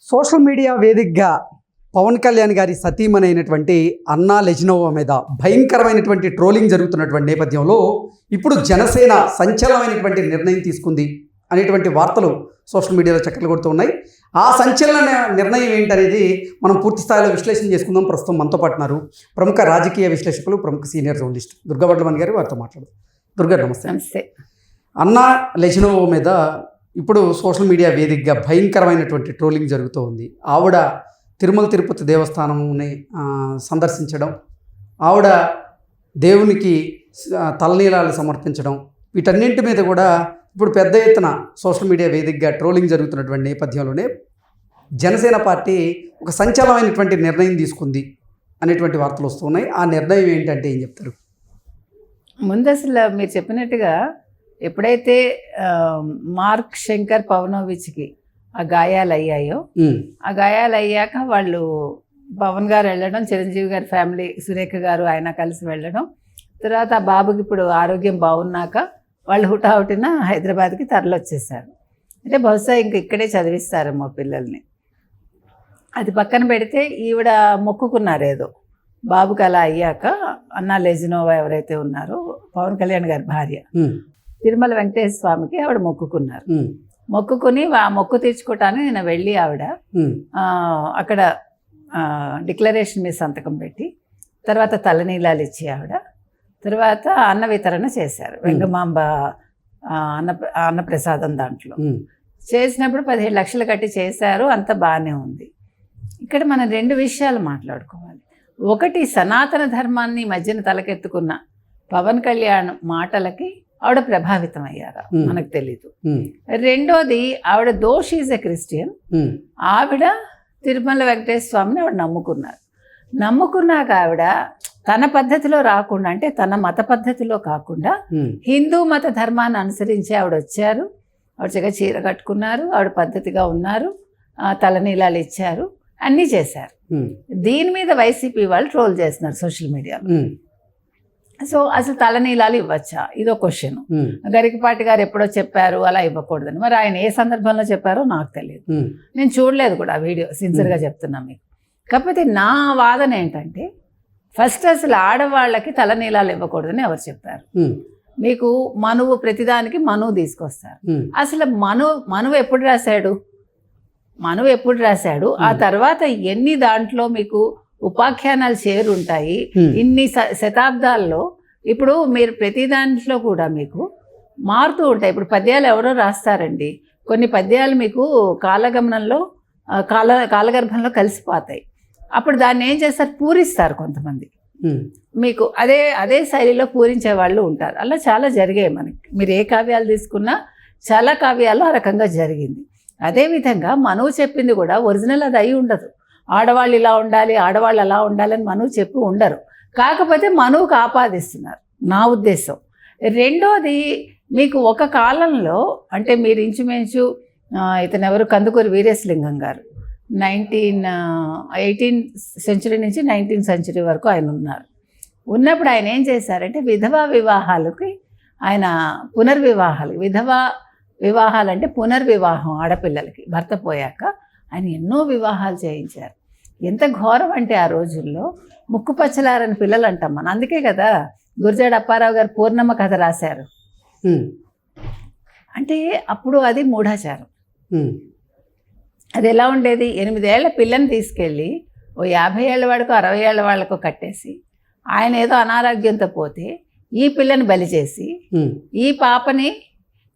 Social media వేదికగా పవన్ కళ్యాణ్ గారి సతీమణి అయినటువంటి అన్నా లెజినోవా మీద భయంకరమైనటువంటి ట్రోలింగ్ జరుగుతున్నటువంటి నేపథ్యంలో ఇప్పుడు జనసేన సంచలనమైనటువంటి నిర్ణయం తీసుకుంది అనేటువంటి వార్తలు సోషల్ మీడియాలో చక్కర్లు కొడుతూ ఉన్నాయి. ఆ సంచలన నిర్ణయం ఏంటనేది మనం పూర్తి స్థాయిలో విశ్లేషణ చేసుకుందాం. ప్రస్తుతం మనతో పాటున్నారు ప్రముఖ రాజకీయ విశ్లేషకులు, ప్రముఖ సీనియర్ జర్నలిస్ట్ దుర్గా వడ్లమణి గారు. వారితో మాట్లాడు. దుర్గా నమస్తే. నమస్తే. అన్నా లెజినోవా మీద ఇప్పుడు సోషల్ మీడియా వేదికగా భయంకరమైనటువంటి ట్రోలింగ్ జరుగుతూ ఉంది. ఆవిడ తిరుమల తిరుపతి దేవస్థానంని సందర్శించడం, ఆవిడ దేవునికి తలనీలాలు సమర్పించడం, వీటన్నింటి మీద కూడా ఇప్పుడు పెద్ద ఎత్తున సోషల్ మీడియా వేదికగా ట్రోలింగ్ జరుగుతున్నటువంటి నేపథ్యంలోనే జనసేన పార్టీ ఒక సంచలనమైనటువంటి నిర్ణయం తీసుకుంది అనేటువంటి వార్తలు వస్తున్నాయి. ఆ నిర్ణయం ఏంటంటే ఏం చెప్తారు? ముందు అసలు మీరు చెప్పినట్టుగా ఎప్పుడైతే మార్క్ శంకర్ పవనోవిచ్కి ఆ గాయాలు అయ్యాయో, ఆ గాయాలు అయ్యాక వాళ్ళు పవన్ గారు వెళ్ళడం, చిరంజీవి గారి ఫ్యామిలీ సురేఖ గారు ఆయన కలిసి వెళ్ళడం, తర్వాత ఆ బాబుకి ఇప్పుడు ఆరోగ్యం బాగున్నాక వాళ్ళు హుటాహుటిన హైదరాబాద్కి తరలొచ్చేసారు. అంటే బహుశా ఇంక ఇక్కడే చదివిస్తారేమో పిల్లల్ని. అది పక్కన పెడితే ఈవిడ మొక్కుకున్నారు ఏదో బాబుకి అలా అయ్యాక. అన్నా లెజినోవా ఎవరైతే ఉన్నారో పవన్ కళ్యాణ్ గారి భార్య, తిరుమల వెంకటేశ్వర స్వామికి ఆవిడ మొక్కుకున్నారు. మొక్కుకుని ఆ మొక్కు తీర్చుకోవటానికి నేను వెళ్ళి ఆవిడ అక్కడ డిక్లరేషన్ మీద సంతకం పెట్టి తర్వాత తలనీలాలు ఇచ్చి ఆవిడ తర్వాత అన్న వితరణ చేశారు. వెంగమాంబ అన్నప్రసాదం దాంట్లో చేసినప్పుడు 17 లక్షలు కట్టి చేశారు. అంత బాగానే ఉంది. ఇక్కడ మనం 2 విషయాలు మాట్లాడుకోవాలి. ఒకటి, సనాతన ధర్మాన్ని మధ్యన తలకెత్తుకున్న పవన్ కళ్యాణ్ మాటలకి ఆవిడ ప్రభావితం అయ్యారా మనకు తెలీదు. రెండోది, ఆవిడ దోష్ ఈజ్ ఎ క్రిస్టియన్. ఆవిడ తిరుమల వెంకటేశ్వర స్వామిని ఆవిడ నమ్ముకున్నాక ఆవిడ తన పద్ధతిలో రాకుండా, అంటే తన మత పద్ధతిలో కాకుండా హిందూ మత ధర్మాన్ని అనుసరించి ఆవిడ వచ్చారు. ఆవిడ చక్కగా చీర కట్టుకున్నారు, ఆవిడ పద్ధతిగా ఉన్నారు, తలనీలాలు ఇచ్చారు, అన్నీ చేశారు. దీని మీద వైసీపీ వాళ్ళు ట్రోల్ చేస్తున్నారు సోషల్ మీడియాలో. సో అసలు తలనీలాలు ఇవ్వచ్చా, ఇదో క్వశ్చన్. గరికపాటి గారు ఎప్పుడో చెప్పారు అలా ఇవ్వకూడదని. మరి ఆయన ఏ సందర్భంలో చెప్పారో నాకు తెలియదు, నేను చూడలేదు కూడా ఆ వీడియో, సిన్సియర్గా చెప్తున్నా మీకు. కాకపోతే నా వాదన ఏంటంటే, ఫస్ట్ అసలు ఆడవాళ్ళకి తలనీలాలు ఇవ్వకూడదని ఎవరు చెప్పారు? మీకు మనువు, ప్రతిదానికి మనువు తీసుకొస్తారు. అసలు మనువు ఎప్పుడు రాశాడు? ఆ తర్వాత ఎన్ని దాంట్లో మీకు ఉపాఖ్యానాలు చేరుంటాయి ఇన్ని శతాబ్దాల్లో. ఇప్పుడు మీరు ప్రతి దాంట్లో కూడా మీకు మారుతూ ఉంటాయి. ఇప్పుడు పద్యాలు ఎవరో రాస్తారండి, కొన్ని పద్యాలు మీకు కాలగమనంలో కాలగర్భంలో కలిసిపోతాయి. అప్పుడు దాన్ని ఏం చేస్తారు, పూరిస్తారు కొంతమంది. మీకు అదే శైలిలో పూరించే వాళ్ళు ఉంటారు. అలా చాలా జరిగాయి మనకి. మీరు ఏ కావ్యాలు తీసుకున్నా చాలా కావ్యాల్లో ఆ రకంగా జరిగింది. అదేవిధంగా మనువు చెప్పింది కూడా ఒరిజినల్ అది అయి ఉండదు. ఆడవాళ్ళు ఇలా ఉండాలి, ఆడవాళ్ళు అలా ఉండాలని మనువు చెప్పి ఉండరు. కాకపోతే మనువుకు ఆపాదిస్తున్నారు నా ఉద్దేశం. రెండోది, మీకు ఒక కాలంలో, అంటే మీరు ఇంచుమించు ఇతను ఎవరు, కందుకూరి వీరేశలింగం గారు 18th సెంచరీ నుంచి 19th సెంచరీ వరకు ఆయన ఉన్నప్పుడు ఆయన ఏం చేశారంటే, విధవా వివాహాలకి ఆయన విధవా వివాహాలు అంటే పునర్వివాహం, ఆడపిల్లలకి భర్త పోయాక ఆయన ఎన్నో వివాహాలు చేయించారు. ఎంత ఘోరం అంటే ఆ రోజుల్లో ముక్కుపచ్చలారని పిల్లలు అంటాం మనం. అందుకే కదా గురజాడ అప్పారావు గారు పూర్ణమ్మ కథ రాశారు. అంటే అప్పుడు అది మూఢాచారం. అది ఎలా ఉండేది, 8 ఏళ్ల పిల్లని తీసుకెళ్ళి ఓ 50 ఏళ్ల వాడికో 60 ఏళ్ల వాళ్ళకో కట్టేసి, ఆయన ఏదో అనారోగ్యంతో పోతే ఈ పిల్లని బలి చేసి, ఈ పాపని,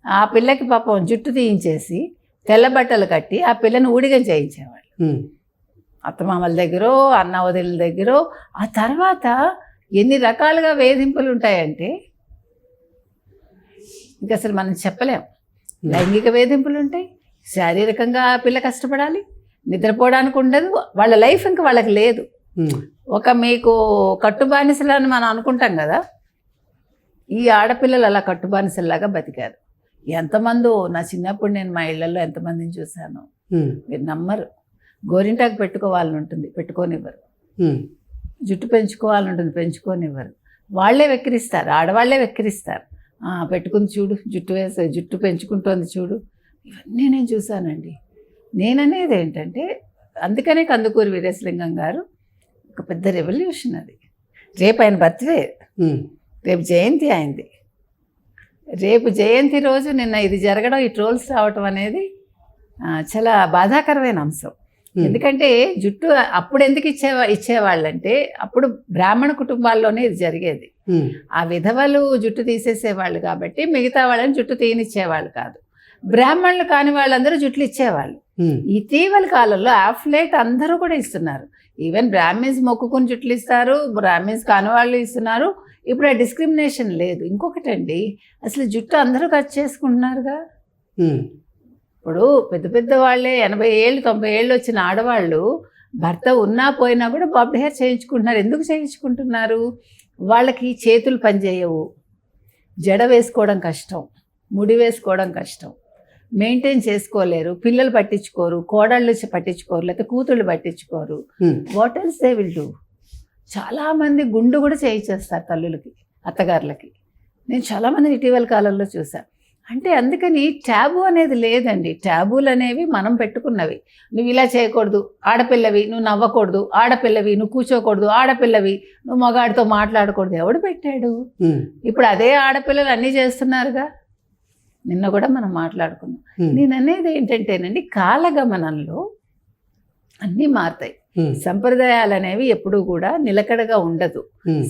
ఆ పిల్లకి పాపం జుట్టు తీయించేసి తెల్ల బట్టలు కట్టి ఆ పిల్లని ఊడిగం చేయించేవాళ్ళు అత్తమామల దగ్గర, అన్న వదిలిన దగ్గర. ఆ తర్వాత ఎన్ని రకాలుగా వేధింపులు ఉంటాయంటే ఇంకా అసలు మనం చెప్పలేం. లైంగిక వేధింపులు ఉంటాయి, శారీరకంగా ఆ పిల్ల కష్టపడాలి, నిద్రపోవడానికి ఉండదు, వాళ్ళ లైఫ్ ఇంకా వాళ్ళకి లేదు. ఒక మీకు కట్టుబానిసలని మనం అనుకుంటాం కదా, ఈ ఆడపిల్లలు అలా కట్టుబానిసల్లాగా బతికారు. ఎంతమందో, నా చిన్నప్పుడు నేను మా ఇళ్లలో ఎంతమందిని చూశాను, మీరు నమ్మరు. గోరింటాకు పెట్టుకోవాలని ఉంటుంది, పెట్టుకోనివ్వరు. జుట్టు పెంచుకోవాలని ఉంటుంది, పెంచుకోనివ్వరు. వాళ్ళే వెక్కిరిస్తారు, ఆడవాళ్లే వెక్కిరిస్తారు. పెట్టుకుని చూడు, జుట్టు పెంచుకుంటోంది చూడు, ఇవన్నీ నేను చూశానండి. నేననేది ఏంటంటే, అందుకనే కందుకూరి వీరేశలింగం గారు ఒక పెద్ద రెవల్యూషన్ అది. రేపు ఆయన బర్త్డే, రేపు జయంతి అయింది. రేపు జయంతి రోజు నిన్న ఇది జరగడం, ఈ ట్రోల్స్ రావటం అనేది చాలా బాధాకరమైన అంశం. ఎందుకంటే జుట్టు అప్పుడు ఎందుకు ఇచ్చేవాళ్ళంటే అప్పుడు బ్రాహ్మణ కుటుంబాల్లోనే ఇది జరిగేది. ఆ విధవలు జుట్టు తీసేసేవాళ్ళు కాబట్టి మిగతా వాళ్ళని జుట్టు తీయనిచ్చేవాళ్ళు కాదు. బ్రాహ్మణులు కాని వాళ్ళందరూ జుట్లు ఇచ్చేవాళ్ళు. ఇటీవల కాలంలో ఆఫ్లేట్ అందరూ కూడా ఇస్తున్నారు. ఈవెన్ బ్రాహ్మిన్స్ మొక్కుకుని జుట్లు ఇస్తారు, బ్రాహ్మిన్స్ కాని వాళ్ళు ఇస్తున్నారు. ఇప్పుడు ఆ డిస్క్రిమినేషన్ లేదు. ఇంకొకటండి, అసలు జుట్టు అందరూ కట్ చేసుకుంటున్నారుగా. ఇప్పుడు పెద్ద పెద్ద వాళ్ళే 80 ఏళ్ళు 90 ఏళ్ళు వచ్చిన ఆడవాళ్ళు భర్త ఉన్నా పోయినా కూడా బాబ్డ్ హెయిర్ చేయించుకుంటున్నారు. ఎందుకు చేయించుకుంటున్నారు? వాళ్ళకి చేతులు పనిచేయవు, జడ వేసుకోవడం కష్టం, ముడి వేసుకోవడం కష్టం, మెయింటైన్ చేసుకోలేరు, పిల్లలు పట్టించుకోరు, కోడళ్ళు పట్టించుకోరు, లేకపోతే కూతుళ్ళు పట్టించుకోరు. What else they will do? చాలామంది గుండు కూడా చేయించేస్తారు తల్లులకి, అత్తగారులకి. నేను చాలామంది ఇటీవల కాలంలో చూసాను. అంటే అందుకని ట్యాబు అనేది లేదండి. ట్యాబులు అనేవి మనం పెట్టుకున్నవి. నువ్వు ఇలా చేయకూడదు, ఆడపిల్లవి, నువ్వు నవ్వకూడదు, ఆడపిల్లవి, నువ్వు కూర్చోకూడదు, ఆడపిల్లవి, నువ్వు మగాడితో మాట్లాడకూడదు. ఎవడు పెట్టాడు? ఇప్పుడు అదే ఆడపిల్లలు అన్నీ చేస్తున్నారుగా. నిన్న కూడా మనం మాట్లాడుకున్నాం. నేను అనేది ఏంటంటేనండి, కాలగమనంలో అన్నీ మారుతాయి. సంప్రదాయాలు అనేవి ఎప్పుడూ కూడా నిలకడగా ఉండదు.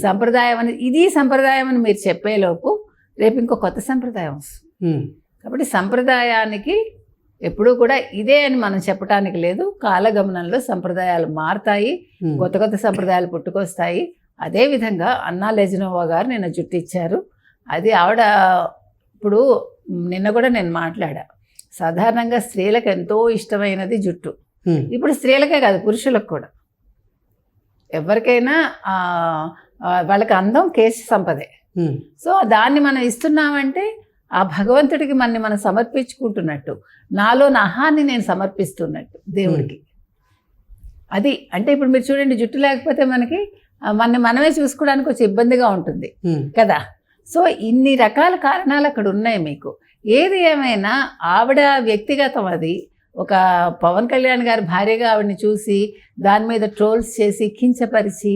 సంప్రదాయం అనేది ఇది సంప్రదాయం అని మీరు చెప్పేలోపు రేపు ఇంకో కొత్త సంప్రదాయం వస్తుంది. కాబట్టి సంప్రదాయానికి ఎప్పుడూ కూడా ఇదే అని మనం చెప్పడానికి లేదు. కాలగమనంలో సంప్రదాయాలు మారుతాయి, కొత్త కొత్త సంప్రదాయాలు పుట్టుకొస్తాయి. అదేవిధంగా అన్నా లెజినోవా గారు నిన్న జుట్టు ఇచ్చారు. అది ఆవిడ ఇప్పుడు నిన్న కూడా నేను మాట్లాడా, సాధారణంగా స్త్రీలకు ఎంతో ఇష్టమైనది జుట్టు. ఇప్పుడు స్త్రీలకే కాదు, పురుషులకు కూడా, ఎవరికైనా వాళ్ళకి అందం కేశ సంపదే. సో దాన్ని మనం ఇస్తున్నామంటే ఆ భగవంతుడికి మనం సమర్పించుకుంటున్నట్టు, నాలో నహాన్ని నేను సమర్పిస్తున్నట్టు దేవుడికి. అది అంటే ఇప్పుడు మీరు చూడండి, జుట్టు లేకపోతే మనకి మనమే చూసుకోవడానికి కొంచెం ఇబ్బందిగా ఉంటుంది కదా. సో ఇన్ని రకాల కారణాలు అక్కడ ఉన్నాయి మీకు. ఏది ఏమైనా ఆవిడ వ్యక్తిగతం. అది ఒక పవన్ కళ్యాణ్ గారి భార్యగా ఆవిడని చూసి దాని మీద ట్రోల్స్ చేసి కించపరిచి,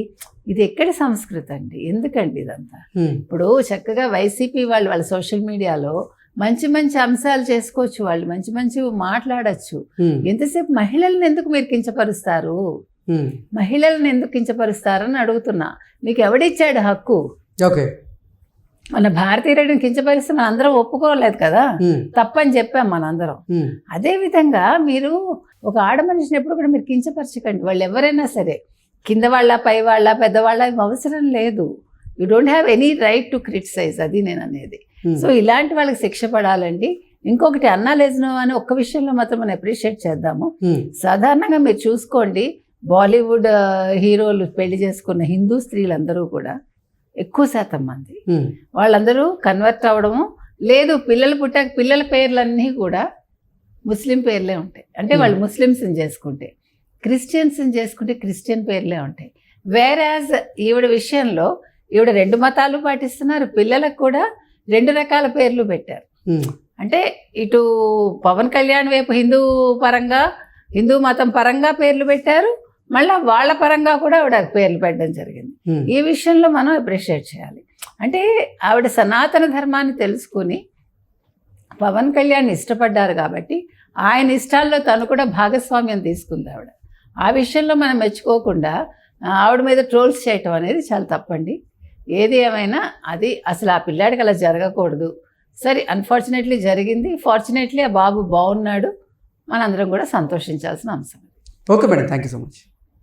ఇది ఎక్కడి సంస్కృతి అండి? ఎందుకండి ఇదంతా? ఇప్పుడు చక్కగా వైసీపీ వాళ్ళ సోషల్ మీడియాలో మంచి మంచి అంశాలు చేసుకోవచ్చు, వాళ్ళు మంచి మంచి మాట్లాడచ్చు. ఎంతసేపు మహిళలను ఎందుకు మీరు కించపరుస్తారు? మహిళలను ఎందుకు కించపరుస్తారని అడుగుతున్నా. మీకు ఎవడిచ్చాడు హక్కు? ఓకే, మన భారతీయుడిని కించపరిస్తే మన అందరం ఒప్పుకోలేదు కదా, తప్పని చెప్పాం మనందరం. అదేవిధంగా మీరు ఒక ఆడ మనిషిని ఎప్పుడు కూడా మీరు కించపరచకండి. వాళ్ళు ఎవరైనా సరే, కింద వాళ్ళ, పై వాళ్ళ, పెద్దవాళ్ళ, అవసరం లేదు. You don't have any right to criticise. అది నేను అనేది. సో ఇలాంటి వాళ్ళకి శిక్ష పడాలండి. ఇంకొకటి, అన్నా లెజినోవా అని ఒక్క విషయంలో మాత్రం మనం అప్రిషియేట్ చేద్దాము. సాధారణంగా మీరు చూసుకోండి, బాలీవుడ్ హీరోలు పెళ్లి చేసుకున్న హిందూ స్త్రీలందరూ కూడా ఎక్కువ శాతం మంది వాళ్ళందరూ కన్వర్ట్ అవ్వడము లేదు. పిల్లలు పుట్టాక పిల్లల పేర్లన్నీ కూడా ముస్లిం పేర్లే ఉంటాయి. అంటే వాళ్ళు ముస్లిమ్స్ని చేసుకుంటే, క్రిస్టియన్స్ని చేసుకుంటే క్రిస్టియన్ పేర్లే ఉంటాయి. వేరాజ్ ఈవిడ విషయంలో ఈవిడ 2 మతాలు పాటిస్తున్నారు, పిల్లలకు కూడా 2 రకాల పేర్లు పెట్టారు. అంటే ఇటు పవన్ కళ్యాణ్ వైపు హిందూ మతం పరంగా పేర్లు పెట్టారు, మళ్ళీ వాళ్ళ పరంగా కూడా ఆవిడ పేర్లు పెట్టడం జరిగింది. ఈ విషయంలో మనం అప్రిషియేట్ చేయాలి. అంటే ఆవిడ సనాతన ధర్మాన్ని తెలుసుకుని పవన్ కళ్యాణ్ ఇష్టపడ్డారు కాబట్టి ఆయన ఇష్టాల్లో తను కూడా భాగస్వామ్యం తీసుకుంది ఆవిడ. ఆ విషయంలో మనం మెచ్చుకోకుండా ఆవిడ మీద ట్రోల్స్ చేయటం అనేది చాలా తప్పండి. ఏది ఏమైనా అది అసలు ఆ పిల్లాడికి అలా జరగకూడదు. సరే, అన్ఫార్చునేట్లీ జరిగింది. ఫార్చునేట్లీ ఆ బాబు బాగున్నాడు. మనందరం కూడా సంతోషించాల్సిన అంశం. Okay madam, thank you so much.